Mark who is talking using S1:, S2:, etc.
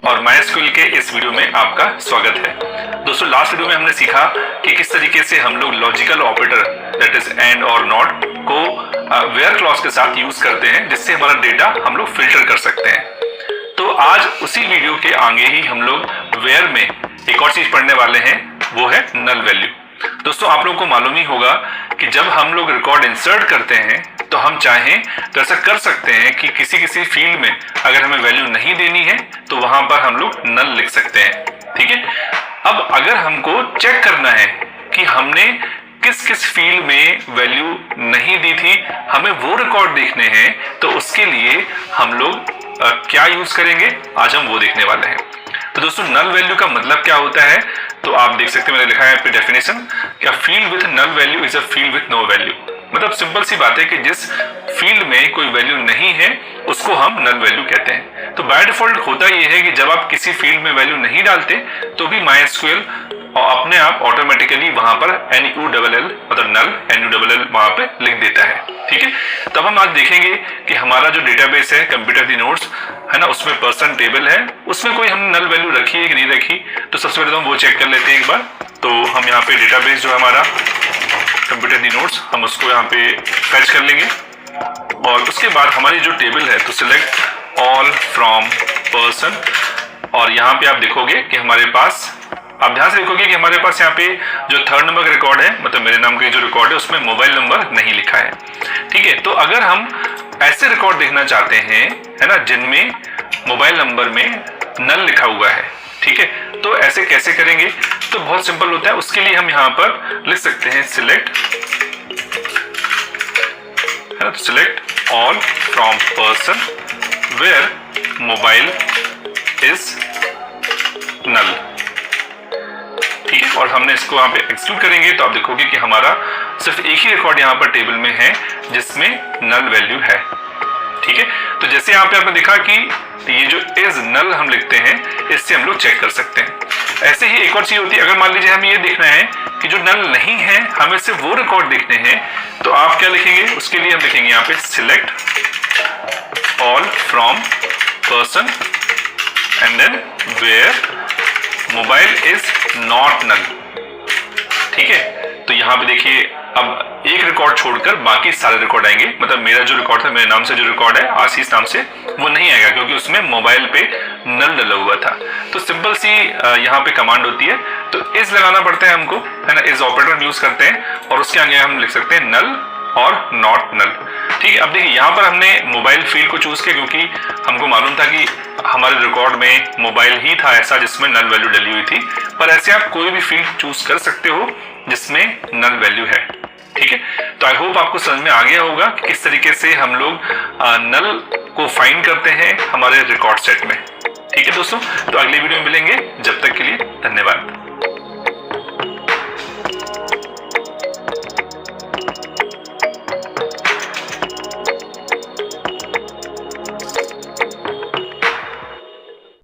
S1: और MySQL के इस वीडियो में आपका स्वागत है। दोस्तों, लास्ट वीडियो में हमने सीखा कि किस तरीके से हम लोग logical operator that is and और नॉट को वेयर क्लॉज के साथ यूज करते हैं, जिससे हमारा डेटा हम लोग फिल्टर कर सकते हैं। तो आज उसी वीडियो के आगे ही हम लोग वेयर में एक और चीज पढ़ने वाले हैं, वो है नल वैल्यू। दोस्तों, आप लोगों को मालूम ही होगा कि जब हम लोग रिकॉर्ड इंसर्ट करते हैं तो हम चाहें तो ऐसा कर सकते हैं कि किसी फील्ड में अगर हमें वैल्यू नहीं देनी है तो वहां पर हम लोग नल लिख सकते हैं। ठीक है। अब अगर हमको चेक करना है कि हमने किस फील्ड में वैल्यू नहीं दी थी, हमें वो रिकॉर्ड देखने हैं, तो उसके लिए हम लोग क्या यूज करेंगे, आज हम वो देखने वाले हैं। तो दोस्तों, नल वैल्यू का मतलब क्या होता है, तो आप देख सकते हैं मैंने लिखा है पे डेफिनेशन, क्या field with null value is a field with no value. मतलब सिंपल सी बात है कि जिस फील्ड में कोई वैल्यू नहीं है उसको हम नल वैल्यू कहते हैं। तो बाय डिफॉल्ट होता यह है कि जब आप किसी फील्ड में वैल्यू नहीं डालते तो भी MySQL अपने आप ऑटोमेटिकली वहां पर NULL मतलब नल NULL वहां पे लिख देता है। ठीक है। तब हम आज देखेंगे कि हमारा जो डेटाबेस है कंप्यूटर दी नोट्स है ना, उसमें पर्सन टेबल है, उसमें कोई हमने नल वैल्यू रखी है कि नहीं रखी। तो सबसे पहले तो हम वो चेक कर लेते हैं एक बार। तो हम यहाँ पे डेटाबेस जो है हमारा कंप्यूटर दी नोट्स, हम उसको यहाँ पे फैच कर लेंगे और उसके बाद हमारी जो टेबल है तो सिलेक्ट ऑल फ्रॉम पर्सन, और यहाँ पे आप देखोगे कि हमारे पास, आप ध्यान से देखोगे कि हमारे पास यहाँ पे जो थर्ड नंबर का रिकॉर्ड है, मतलब मेरे नाम का जो रिकॉर्ड है, उसमें मोबाइल नंबर नहीं लिखा है। ठीक है। तो अगर हम ऐसे रिकॉर्ड देखना चाहते हैं है ना, जिनमें मोबाइल नंबर में नल लिखा हुआ है, ठीक है, तो ऐसे कैसे करेंगे, तो बहुत सिंपल होता है। उसके लिए हम यहाँ पर लिख सकते हैं सिलेक्ट है ना, तो select all from person where mobile is null. ठीक है। और हमने इसको यहाँ पे एक्सक्लूड करेंगे तो आप देखोगे कि हमारा सिर्फ एक ही रिकॉर्ड यहाँ पर टेबल में है जिसमें नल वैल्यू है। ठीक है। तो जैसे यहाँ पे आपने देखा कि ये जो इज नल हम लिखते हैं, इससे हम लोग चेक कर सकते हैं। ऐसे ही एक और चीज होती है, अगर मान लीजिए हमें ये देखना है कि जो नल नहीं है, हमें सिर्फ वो रिकॉर्ड देखने हैं, तो आप क्या लिखेंगे, उसके लिए हम लिखेंगे यहाँ पे select all from person and then where mobile is not null. ठीक है। तो यहाँ पे देखिए, अब एक रिकॉर्ड छोड़कर बाकी सारे रिकॉर्ड आएंगे। मतलब मेरा जो रिकॉर्ड था, मेरे नाम से जो रिकॉर्ड है आशीष नाम से, वो नहीं आएगा क्योंकि उसमें मोबाइल पे नल डला हुआ था। तो सिंपल सी यहाँ पे कमांड होती है, तो इज लगाना पड़ता है हमको, है ना, इज ऑपरेटर यूज करते हैं और उसके आगे हम लिख सकते हैं नल और नॉट नल। ठीक है। अब देखिए यहाँ पर हमने मोबाइल फील्ड को चूज किया क्योंकि हमको मालूम था कि हमारे रिकॉर्ड में मोबाइल ही था ऐसा जिसमें नल वैल्यू डली हुई थी। पर ऐसे आप कोई भी फील्ड चूज कर सकते हो जिसमें नल वैल्यू है। ठीक है। तो आई होप आपको समझ में आ गया होगा कि किस तरीके से हम लोग नल को फाइंड करते हैं हमारे रिकॉर्ड सेट में। ठीक है दोस्तों, तो अगले वीडियो में मिलेंगे। जब तक के लिए धन्यवाद।